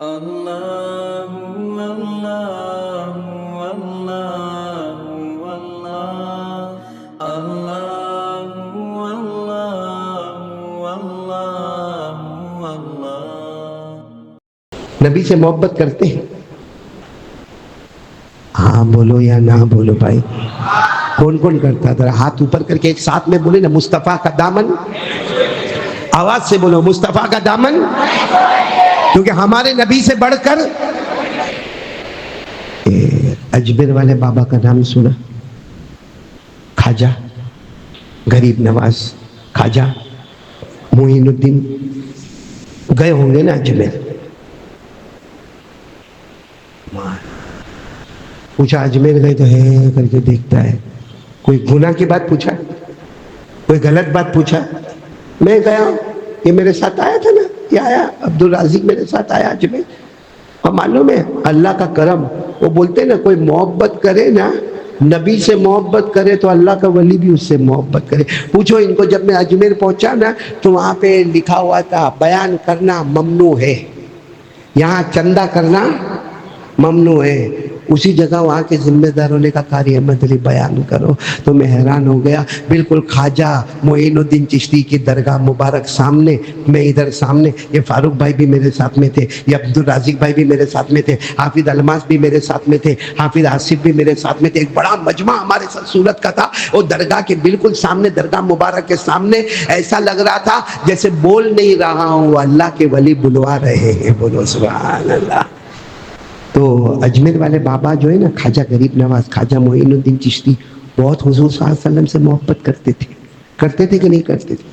اللہ اللہ اللہ اللہ اللہ اللہ اللہ۔ نبی سے محبت کرتے ہیں؟ ہاں بولو یا نہ بولو بھائی، کون کون کرتا؟ ذرا ہاتھ اوپر کر کے ایک ساتھ میں بولے نا، مصطفیٰ کا دامن، آواز سے بولو، مصطفیٰ کا دامن، کیونکہ ہمارے نبی سے بڑھ کر۔ اجمیر والے بابا کا نام سنا؟ خواجہ غریب نواز خواجہ معین الدین، گئے ہوں گے نا اجمیر؟ پوچھا اجمیر گئے تو ہے کر کے دیکھتا ہے، کوئی گناہ کی بات پوچھا، کوئی غلط بات پوچھا؟ میں گیا، یہ میرے ساتھ آیا تھا نا، یہ آیا عبدالرازق میرے ساتھ آیا اجمیر، اور معلوم ہے اللہ کا کرم، وہ بولتے نا کوئی محبت کرے نا، نبی سے محبت کرے تو اللہ کا ولی بھی اس سے محبت کرے۔ پوچھو ان کو، جب میں اجمیر پہنچا نا تو وہاں پہ لکھا ہوا تھا بیان کرنا ممنوع ہے، یہاں چندہ کرنا ممنوع ہے۔ اسی جگہ وہاں کے ذمہ داروں نے کہا قاری احمد علی بیان کرو، تو میں حیران ہو گیا، بالکل خواجہ معین الدین چشتی کی درگاہ مبارک سامنے، میں ادھر سامنے، یہ فاروق بھائی بھی میرے ساتھ میں تھے، یہ عبدالرازق بھائی بھی میرے ساتھ میں تھے، حافظ الماس بھی میرے ساتھ میں تھے، حافظ آصف بھی میرے ساتھ میں تھے، ایک بڑا مجمع ہمارے ساتھ صورت کا تھا، وہ درگاہ کے بالکل سامنے، درگاہ مبارک کے سامنے، ایسا لگ رہا تھا جیسے بول نہیں رہا ہوں، اللہ کے ولی بلوا رہے ہیں، بولو سبحان اللہ۔ تو اجمیر والے بابا جو ہے نا، خواجہ غریب نواز خواجہ معین الدین چشتی، بہت حضور صلی اللہ علیہ وسلم سے محبت کرتے تھے کہ نہیں کرتے تھے؟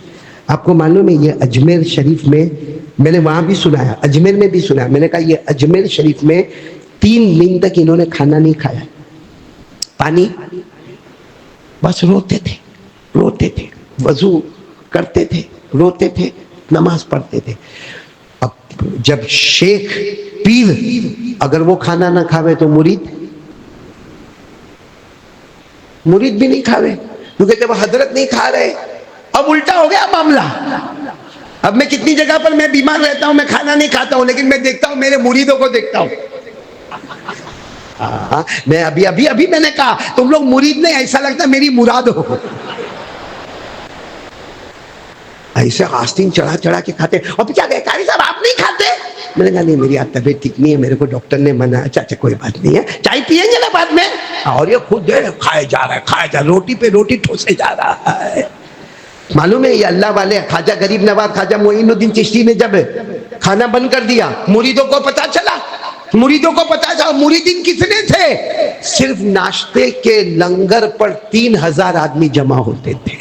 آپ کو معلوم ہے یہ اجمیر شریف میں، میں نے وہاں بھی سنایا، اجمیر میں بھی سنایا، میں نے کہا یہ اجمیر شریف میں 3 دن تک انہوں نے کھانا نہیں کھایا، پانی، بس روتے تھے، وضو کرتے تھے، روتے تھے، نماز پڑھتے تھے۔ اب جب شیخ پیر اگر وہ کھانا نہ کھاوے تو مرید بھی نہیں کھاوے، کیونکہ جب حضرت نہیں کھا رہے، اب الٹا ہو گیا معاملہ۔ اب میں کتنی جگہ پر میں بیمار رہتا ہوں، میں کھانا نہیں کھاتا ہوں، لیکن میں دیکھتا ہوں میرے مریدوں کو دیکھتا ہوں۔ میں ابھی میں نے کہا تم لوگ مرید نہیں، ایسا لگتا میری مراد ہو، ایسے آستین چڑھا کے کھاتے۔ اور کیا کہے قاری صاحب آپ نہیں کھاتے؟ میں نے کہا نہیں میری آج طبیعت ٹھیک نہیں ہے، میرے کو ڈاکٹر نے منع۔ اچھا کوئی بات نہیں ہے، چائے پیئیں گے نا بعد میں؟ اور یہ خود کھائے جا رہا ہے، روٹی پہ روٹی ٹھوسے جا رہا ہے۔ معلوم ہے یہ اللہ والے خواجہ غریب نواز خواجہ معین الدین چشتی نے جب کھانا بند کر دیا، مریدوں کو پتا چلا، مریدین کتنے تھے؟ صرف ناشتے کے لنگر پر 3000 آدمی جمع ہوتے تھے۔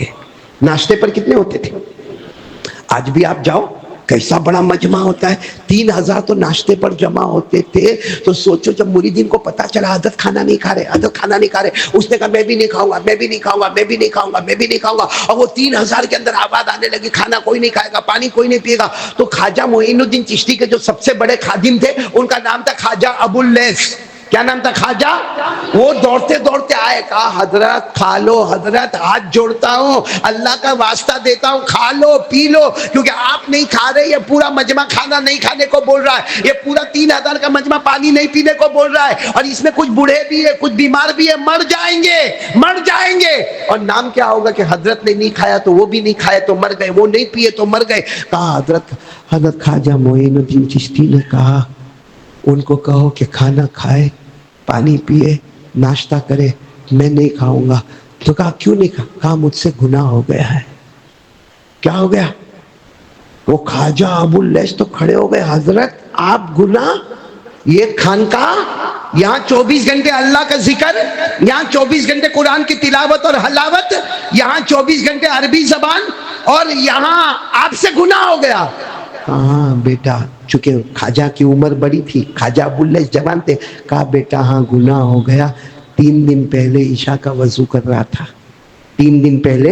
ناشتے پر کتنے ہوتے تھے؟ آج بھی آپ جاؤ کیسا بڑا مجمع ہوتا ہے، 3000 تو ناشتے پر جمع ہوتے تھے۔ تو سوچو جب مریدین کو پتا چلا حضرت کھانا نہیں کھا رہے، اس نے کہا میں بھی نہیں کھاؤں گا، اور وہ 3000 کے اندر آواز آنے لگی کھانا کوئی نہیں کھائے گا، پانی کوئی نہیں پیے گا۔ تو خواجہ معین الدین چشتی کے جو سب سے بڑے خادم تھے، ان کا نام تھا خواجہ ابو اللیث۔ کیا نام تھا؟ خواجہ۔ وہ دوڑتے آئے، کہا حضرت کھا لو، حضرت ہاتھ جوڑتا ہوں، اللہ کا واسطہ دیتا ہوں، کھا لو پی لو، کیونکہ آپ نہیں کھا رہے، یہ پورا مجمع کھانا نہیں کھانے کو بول رہا ہے، یہ پورا 3000 کا مجمع پانی نہیں پینے کو بول رہا ہے، اور اس میں کچھ بوڑھے بھی ہے، کچھ بیمار بھی ہے، مر جائیں گے۔ اور نام کیا ہوگا کہ حضرت نے نہیں کھایا تو وہ بھی نہیں کھائے تو مر گئے، وہ نہیں پیے تو مر گئے۔ کہا حضرت خواجہ معین الدین چشتی نے کہا ان کو کہو کہ کھانا کھائے، پانی پیے، ناشتہ کرے، میں نہیں کھاؤں گا۔ تو کہا کیوں نہیں کھا؟ کہا مجھ سے گناہ ہو گیا ہے۔ کیا ہو گیا؟ وہ خواجہ ابو اللیث تو کھڑے ہو گئے، حضرت آپ گناہ؟ یہ خانقاہ، یہاں 24 گھنٹے اللہ کا ذکر، یہاں 24 گھنٹے قرآن کی تلاوت اور حلاوت، یہاں 24 گھنٹے عربی زبان، اور یہاں آپ سے گناہ ہو گیا۔ ہاں بیٹا، چونکہ خواجہ کی عمر بڑی تھی، خواجہ ابو اللیث جوان تھے، کہا بیٹا ہاں گناہ ہو گیا، 3 دن پہلے عشاء کا وضو کر رہا تھا، 3 دن پہلے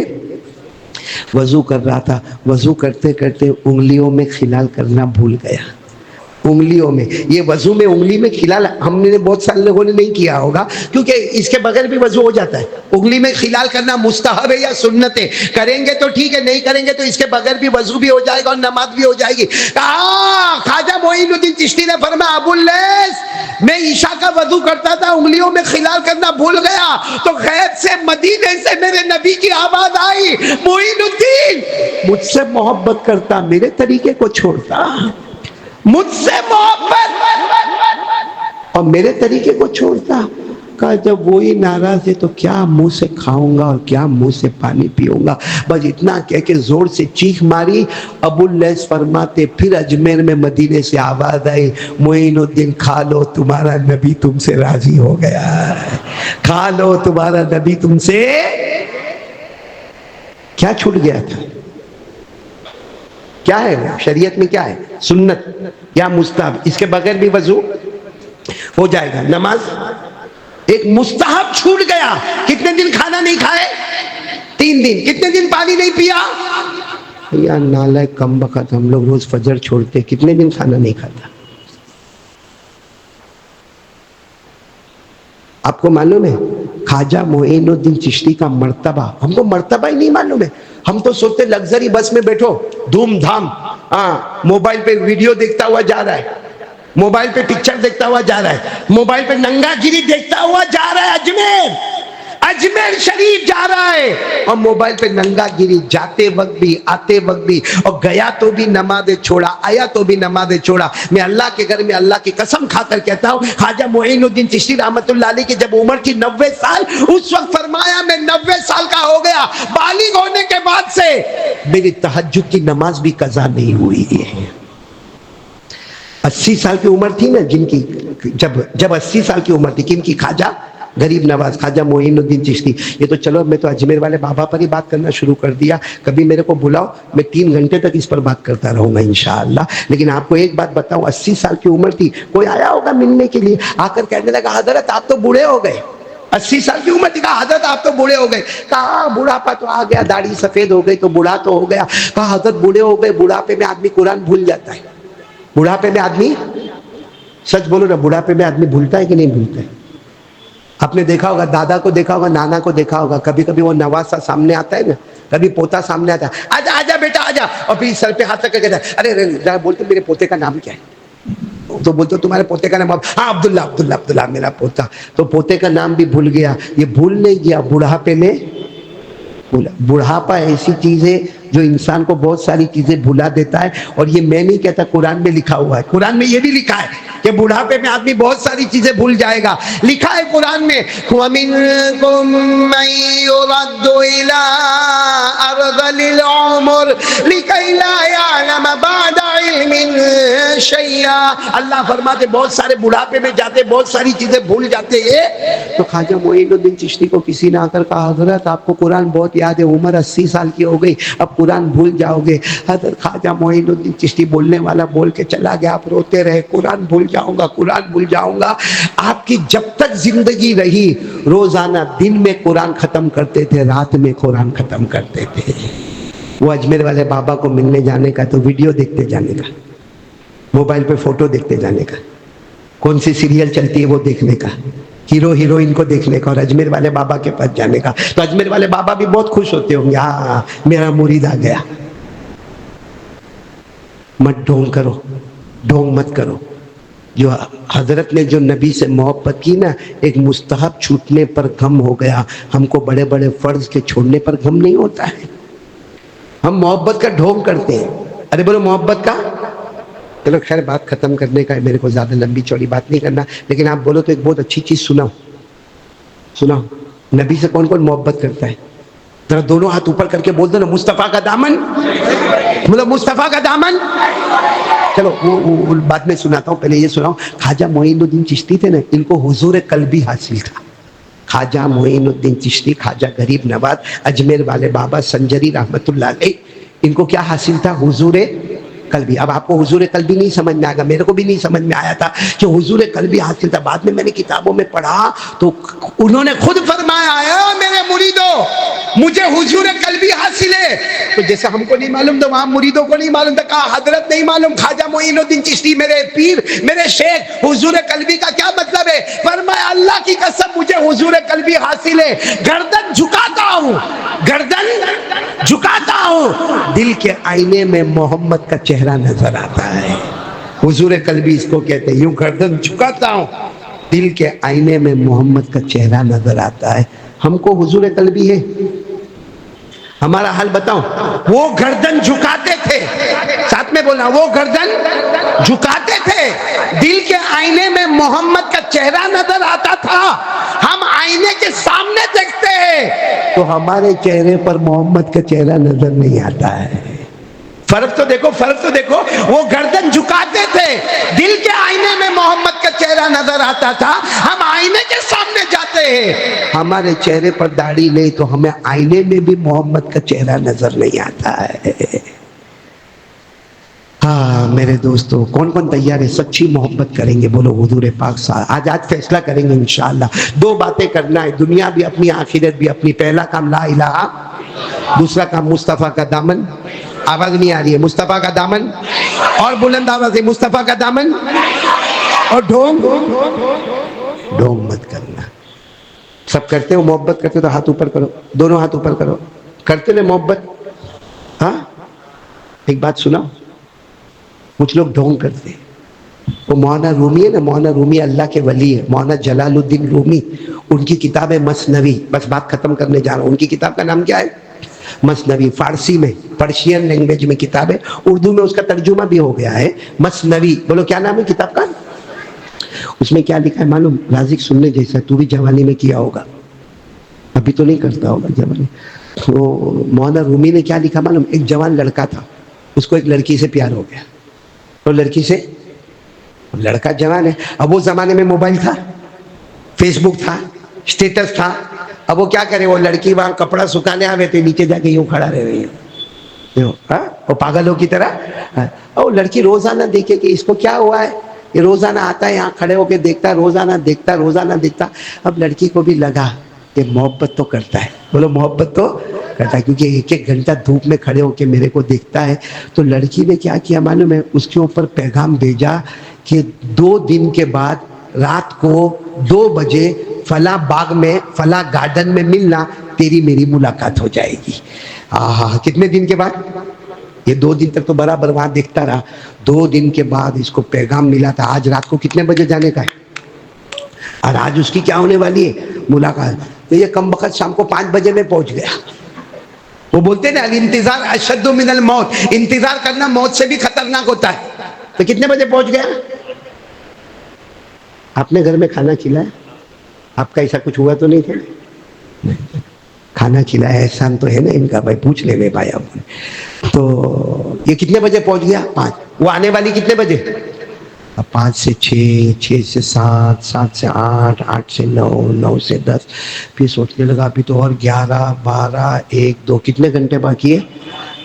وضو کر رہا تھا، وضو کرتے کرتے انگلیوں میں خلال کرنا بھول گیا، انگلیوں میں. یہ وضو میں انگلی میں خلال ہم نے بہت سارے لوگوں نے نہیں کیا ہوگا کیونکہ اس کے بغیر بھی وضو ہو جاتا ہے. انگلی میں خلال کرنا مستحب ہے یا سنت ہے؟ کریں گے تو ٹھیک ہے, نہیں کریں گے تو اس کے بغیر بھی وضو بھی ہو جائے گا اور نماز بھی ہو جائے گی. خواجہ معین الدین چشتی نے فرمایا ابو اللیث میں عشاء کا وضو کرتا تھا, انگلیوں میں خلال کرنا بھول گیا تو غیب سے مدینے سے میرے نبی کی آواز آئی, معین الدین مجھ سے محبت کرتا میرے طریقے کو چھوڑتا, مجھ سے محبت اور میرے طریقے کو چھوڑتا. کہا جب وہی ناراض ہے تو کیا منہ سے کھاؤں گا اور کیا منہ سے پانی پیوں گا. بس اتنا کہہ کے زور سے چیخ ماری. ابو اللیث فرماتے پھر اجمیر میں مدینے سے آواز آئی, معین الدین کھا لو تمہارا نبی تم سے راضی ہو گیا, کھا لو تمہارا نبی تم سے. کیا چھوٹ گیا تھا؟ کیا ہے وہ شریعت میں؟ کیا ہے سنت یا مستحب؟ اس کے بغیر بھی وضو ہو جائے گا. نماز ایک مستحب چھوٹ گیا. کتنے دن کھانا نہیں کھائے؟ 3 دن. کتنے دن پانی نہیں پیا؟ یا نالائق کم بخت, ہم لوگ روز فجر چھوڑتے, کتنے دن کھانا نہیں کھاتا؟ آپ کو معلوم ہے خواجہ معین الدین چشتی کا مرتبہ؟ ہم کو مرتبہ ہی نہیں معلوم ہے. ہم تو سوچتے لگژری بس میں بیٹھو دھوم دھام, موبائل پہ ویڈیو دیکھتا ہوا جا رہا ہے, موبائل پہ پکچر دیکھتا ہوا جا رہا ہے, موبائل پہ ننگا گیری دیکھتا ہوا جا رہا ہے, اجمیر شریف جا رہا ہے اور موبائل پہ ننگا گیری, جاتے وقت بھی آتے وقت بھی, اور گیا تو بھی نماز چھوڑا, آیا تو بھی نماز چھوڑا. میں اللہ کے گھر میں اللہ کی قسم کھا کر کہتا ہوں خواجہ معین الدین چشتی رحمت اللہ علیہ کی جب عمر تھی 90 سال, اس وقت فرمایا میں 90 سال کا ہو گیا, بالغ ہونے کے بعد سے میری تہجد کی نماز بھی قضا نہیں ہوئی ہے. 80 سال کی عمر تھی نا جن کی, جب 80 سال کی عمر تھی کن کی؟ خواجہ غریب نواز خواجہ معین الدین چشتی. یہ تو چلو میں تو اجمیر والے بابا پر ہی بات کرنا شروع کر دیا. کبھی میرے کو بلاؤ, میں 3 گھنٹے تک اس پر بات کرتا رہوں گا انشاءاللہ. لیکن آپ کو ایک بات بتاؤں, 80 سال کی عمر تھی, کوئی آیا ہوگا ملنے کے لیے, آ کر کہنے لگا حضرت آپ تو بوڑھے ہو گئے. 80 سال کی عمر تھی, کہا حضرت آپ تو بوڑھے ہو گئے. کہا بڑھاپا تو آ گیا, داڑھی سفید ہو گئی تو بوڑھا تو ہو گیا. کہا حضرت بوڑھے ہو گئے, بڑھاپے میں آدمی قرآن بھول جاتا ہے. بڑھاپے میں آدمی, سچ بولو نا, بڑھاپے میں آدمی بھولتا ہے کہ نہیں بھولتا ہے؟ آپ نے دیکھا ہوگا, دادا کو دیکھا ہوگا, نانا کو دیکھا ہوگا, کبھی کبھی وہ نواسا سامنے آتا ہے نا, کبھی پوتا سامنے آتا ہے, آجا آجا بیٹا آجا, اور پھر سر پہ ہاتھ رکھ کے کہتا ہے ارے ذرا بولتے میرے پوتے کا نام کیا ہے؟ تو بولتے تمہارے پوتے کا نام, ہاں عبداللہ عبداللہ عبداللہ میرا پوتا. تو پوتے کا نام بھی بھول گیا. یہ بھول نہیں گیا, بڑھاپے میں بھولا. بڑھاپا ایسی چیز ہے جو انسان کو بہت ساری چیزیں بھلا دیتا ہے. اور یہ میں نہیں کہتا, قرآن میں لکھا ہوا ہے, قرآن میں یہ بھی لکھا ہے کہ بڑھاپے میں آدمی بہت ساری چیزیں بھول جائے گا. لکھا ہے قرآن میں وَمِنْكُمْ مَنْ يُرَدُّ إِلَىٰ أَرْذَلِ الْعُمُرِ لِكَيْ لَا يَعْلَمَ بَعْدَ عِلْمٍ شَيْئًا. اللہ فرماتے بہت سارے بڑھاپے میں جاتے, بہت ساری چیزیں بھول جاتے ہیں. تو خواجہ معین الدین چشتی کو کسی نے آ کر کہا حضرت آپ کو قرآن بہت یاد ہے, عمر 80 سال کی ہو گئی, اب قرآن بھول جاؤ گے. حضرت خواجہ معین الدین چشتی بولنے والا بول کے چلا گیا. آپ روتے رہے, قرآن بھول جاؤں گا, قرآن بھول جاؤں گا. آپ کی جب تک زندگی رہی روزانہ دن میں قرآن ختم کرتے تھے, رات میں قرآن ختم کرتے تھے. وہ اجمیر والے بابا کو ملنے جانے کا تو ویڈیو دیکھتے جانے کا, موبائل پہ فوٹو دیکھتے جانے کا, کون سی سیریل چلتی ہے وہ دیکھنے کا, ہیرو ہیروئن کو دیکھنے کا, اور اجمیر والے بابا کے پاس جانے کا. تو اجمیر والے بابا بھی بہت خوش ہوتے ہوں گے, ہاں میرا مرید آ گیا. مت ڈھونگ کرو, ڈھونگ مت کرو. جو حضرت نے جو نبی سے محبت کی نا, ایک مستحب چھوٹنے پر غم ہو گیا. ہم کو بڑے بڑے فرض کے چھوڑنے پر غم نہیں ہوتا ہے. ہم محبت کا ڈھونگ کرتے ہیں. ارے بولو محبت کا. چلو خیر بات ختم کرنے کا ہے, میرے کو زیادہ لمبی چوڑی بات نہیں کرنا, لیکن آپ بولو تو ایک بہت اچھی چیز سناؤ. سناؤ, نبی سے کون کون محبت کرتا ہے؟ ذرا دونوں ہاتھ اوپر کر کے بول دو نا, مصطفیٰ کا دامن, مطلب مصطفیٰ کا دامن. چلو وہ بعد میں سناتا ہوں, پہلے یہ سناؤں. خواجہ معین الدین چشتی تھے نا, ان کو حضور قلبی حاصل تھا. خواجہ معین الدین چشتی, خواجہ غریب نواز, اجمیر والے بابا سنجری رحمت اللہ علیہ, ان کو کیا حاصل تھا؟ حضور قلبی. اب آپ کو حضور قلبی نہیں سمجھ میں آئے گا, میرے کو بھی نہیں سمجھ میں آیا تھا کہ حضور قلبی حاصل تھا. بعد میں نے کتابوں میں پڑھا تو انہوں نے خود فرمایا ہے میرے مریدو, مجھے حضور قلبی حاصل ہے. تو جیسے ہم کو نہیں معلوم تو وہاں مریدوں کو نہیں معلوم تھا. کہا حضرت نہیں معلوم, خواجہ معین الدین چشتی میرے پیر میرے شیخ, حضور قلبی کا کیا مطلب ہے؟ فرمایا اللہ کی قسم مجھے حضور قلبی حاصل ہے. گردن جھکاتا ہوں, گردن جھکاتا ہوں, دل کے آئینے میں محمد کا چہرہ نظر آتا ہے. حضور قلبی اس کو کہتے ہیں, یوں گردن جھکاتا ہوں, دل کے آئینے میں محمد کا چہرہ نظر آتا ہے. ہم کو حضور قلبی ہے, ہمارا حال بتاؤں. وہ گردن جھکاتے تھے, ساتھ میں بولنا, وہ گردن جھکاتے تھے, دل کے آئینے میں محمد کا چہرہ نظر آتا تھا. ہم آئینے کے سامنے دیکھتے ہیں تو ہمارے چہرے پر محمد کا چہرہ نظر نہیں آتا ہے. فرق تو دیکھو, فرق تو دیکھو. وہ گردن جھکاتے تھے, دل کے آئینے میں محمد کا چہرہ نظر آتا تھا. ہم آئینے کے سامنے جاتے ہیں, ہمارے چہرے پر داڑھی لے تو ہمیں آئینے میں بھی محمد کا چہرہ نظر نہیں آتا ہے. ہاں میرے دوستو, کون کون تیار ہے سچی محبت کریں گے؟ بولو حضور پاک صاحب. آج فیصلہ کریں گے انشاءاللہ. دو باتیں کرنا ہے, دنیا بھی اپنی آخرت بھی اپنی. پہلا کام لا الہ, دوسرا کام مصطفیٰ کا دامن. آواز نہیں آ رہی ہے, مصطفیٰ کا دامن, اور بلند آواز ہے مصطفیٰ کا دامن. اور ڈھونگ مت کرنا. سب کرتے ہو محبت کرتے تو ہاتھ اوپر کرو, دونوں ہاتھ اوپر کرو. کرتے نا محبت؟ ہاں ایک بات سنا, کچھ لوگ ڈھونگ کرتے ہیں. وہ مولانا رومی ہے نا, مولانا رومی اللہ کے ولی ہے, مولانا جلال الدین رومی. ان کی کتاب ہے مثنوی. بس بات ختم کرنے جا رہا ہوں. ان کی کتاب کا نام کیا ہے؟ مثنوی. فارسی میں, پرشین لینگویج میں کتاب ہے, اردو میں اس کا ترجمہ بھی ہو گیا ہے, مثنوی. بولو کیا نام ہے کتاب کا؟ اس میں کیا لکھا ہے معلوم؟ رازق سننے جیسا, تو بھی جوانی میں کیا ہوگا, ابھی تو نہیں کرتا ہوگا جوانی. تو مولانا رومی نے کیا لکھا معلوم؟ ایک جوان لڑکا تھا, اس کو ایک لڑکی سے پیار ہو گیا. تو لڑکی سے, لڑکا جوان ہے, اب وہ زمانے میں موبائل تھا, فیس بک تھا, اسٹیٹس تھا. اب وہ کیا کرے, وہ لڑکی وہاں کپڑا سکھانے آوے تھے, نیچے جا کے یوں کھڑا رہ رہی ہے, وہ پاگلوں کی طرح. اور لڑکی روزانہ دیکھے کہ اس کو کیا ہوا ہے, یہ روزانہ آتا ہے یہاں کھڑے ہو کے دیکھتا, روزانہ دیکھتا, روزانہ دیکھتا. اب لڑکی کو بھی لگا کہ محبت تو کرتا ہے. بولو محبت تو کرتا ہے, کیونکہ ایک ایک گھنٹہ دھوپ میں کھڑے ہو کے میرے کو دیکھتا ہے. تو لڑکی نے کیا کیا معلوم ہے؟ اس کے اوپر پیغام بھیجا کہ 2 دن کے بعد رات کو 2 بجے فلاں باغ میں فلاں گارڈن میں ملنا, تیری میری ملاقات ہو جائے گی. کتنے دن کے بعد؟ یہ 2 دن تک تو برابر وہاں دیکھتا رہا. 2 دن کے بعد اس کو پیغام ملا تھا, آج رات کو کتنے بجے جانے کا ہے, اور آج اس کی کیا ہونے والی ہے, ملاقات. تو یہ کم وقت شام کو 5 بجے میں پہنچ گیا. وہ بولتے نا الانتظار اشد من الموت, انتظار کرنا موت سے بھی خطرناک ہوتا ہے. تو کتنے بجے پہنچ گیا؟ آپ نے گھر میں کھانا کھلایا؟ آپ کا ایسا کچھ ہوا تو نہیں تھا؟ کھانا کھلایا, احسان تو ہے نا ان کا بھائی, پوچھ لے میرے بھائی آپ نے. تو یہ کتنے بجے پہنچ گیا؟ 5. وہ آنے والی کتنے بجے؟ 5 سے 6, 6 سے 7, 7 سے 8, 8 سے 9, 9 سے 10. پھر سوچنے لگا ابھی تو اور 11, 12, 1, 2 کتنے گھنٹے باقی ہے؟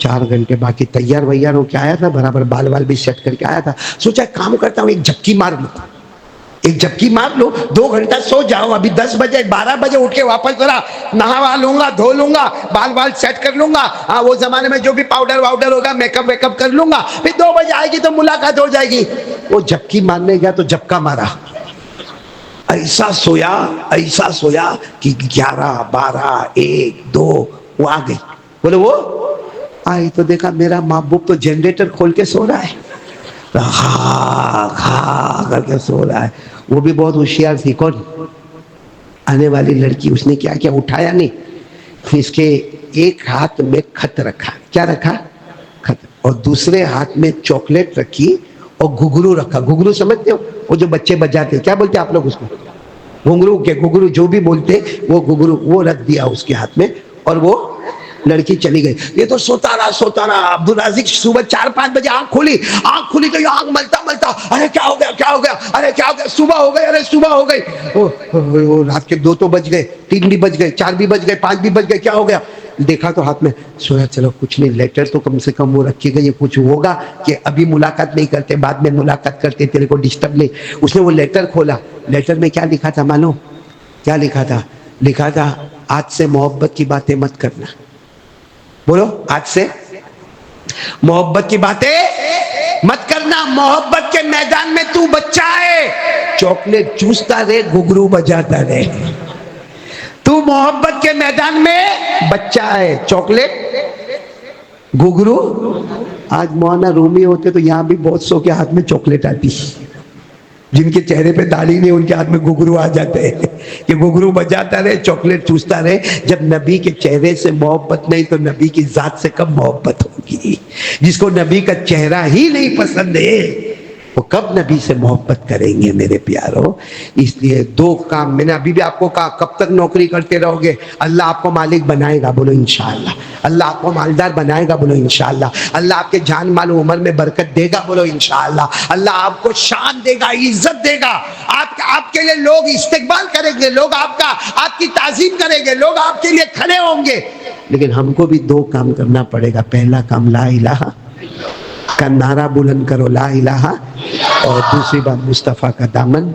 4 گھنٹے باقی. تیار ویار ہو کے آیا تھا, برابر بال وال بھی سیٹ کر کے آیا تھا. سوچا کام کرتا ہوں, ایک جھپکی مار لوں, ایک جھپکی مار لو, 2 گھنٹہ سو جاؤ. ابھی 10 بجے 12 بجے اٹھ کے واپس ذرا نہا لوں گا, دھو لوں گا, بال بال سیٹ کر لوں گا. ہاں وہ زمانے میں جو بھی پاؤڈر واؤڈر ہوگا, میک اپ ویک اپ کر لوں گا. پھر 2 بجے آئے گی تو ملاقات ہو جائے گی. وہ جھپکی مارنے گیا تو جھپکا مارا, ایسا سویا کہ 11, 12, 1, 2 وہ آ گئی. بولے وہ آئی تو دیکھا میرا محبوب تو جنریٹر کھول کے سو رہا ہے, کھا کر کے سو رہا ہے. وہ بھی بہت ہوشیار تھی. کون؟ آنے والی لڑکی. اس نے کیا کیا, اٹھایا نہیں, اس کے ایک ہاتھ میں خط رکھا. کیا رکھا؟ خط. اور دوسرے ہاتھ میں چاکلیٹ رکھی اور گھگرو رکھا. گھگرو سمجھتے ہو, وہ جو بچے بجاتے, کیا بولتے آپ لوگ اس کو؟ گھگرو جو بھی بولتے وہ گھگرو, وہ رکھ دیا اس کے ہاتھ میں. اور وہ لڑکی چلی گئی. یہ تو سوتا رہا. عبدالرازق صبح 4-5 بجے آنکھ کھولی تو یہ آنکھ ملتا, ارے کیا ہو گیا, ارے کیا ہو گیا, صبح ہو گئی. رات کے 2 تو بج گئے, 3 بھی بج گئے, 4 بھی بج گئے, 5 بھی بج گئے. کیا ہو گیا؟ دیکھا تو ہاتھ میں. سویا چلو کچھ نہیں, لیٹر تو کم سے کم وہ رکھے گا, یہ کچھ ہوگا کہ ابھی ملاقات نہیں کرتے, بعد میں ملاقات کرتے, تیرے کو ڈسٹرب نہیں. اس نے وہ لیٹر کھولا. لیٹر میں کیا لکھا تھا معلوم؟ کیا لکھا تھا؟ لکھا تھا آج سے محبت کی باتیں مت کرنا. بولو, آج سے محبت کی باتیں مت کرنا. محبت کے میدان میں تو بچہ ہے, چاکلیٹ چوستا رہے, گھگرو بجاتا رہے. تو محبت کے میدان میں بچہ ہے, چاکلیٹ گھگرو. آج مولانا رومی ہوتے تو یہاں بھی بہت سو کے ہاتھ میں چاکلیٹ آتی, جن کے چہرے پہ داڑھی نہیں ان کے ہاتھ میں گھگرو آ جاتے ہیں کہ گھگرو بجاتا رہے, چاکلیٹ چوستا رہے. جب نبی کے چہرے سے محبت نہیں تو نبی کی ذات سے کب محبت ہوگی؟ جس کو نبی کا چہرہ ہی نہیں پسند ہے وہ کب نبی سے محبت کریں گے میرے پیارو؟ اس لیے دو کام میں نے ابھی بھی آپ کو کہا, کب تک نوکری کرتے رہو گے؟ اللہ آپ کو مالک بنائے گا, بولو انشاءاللہ. اللہ آپ کو مالدار بنائے گا, بولو انشاءاللہ. اللہ آپ کے جان مال و عمر میں برکت دے گا, بولو انشاءاللہ. اللہ آپ کو شان دے گا, عزت دے گا. آپ کے لیے لوگ استقبال کریں گے, لوگ آپ کی تعظیم کریں گے, لوگ آپ کے لیے کھڑے ہوں گے. لیکن ہم کو بھی دو کام کرنا پڑے گا. پہلا کام لا الہ کا نعرہ بلند کرو, لا الہ, اور دوسری بات مصطفیٰ کا دامن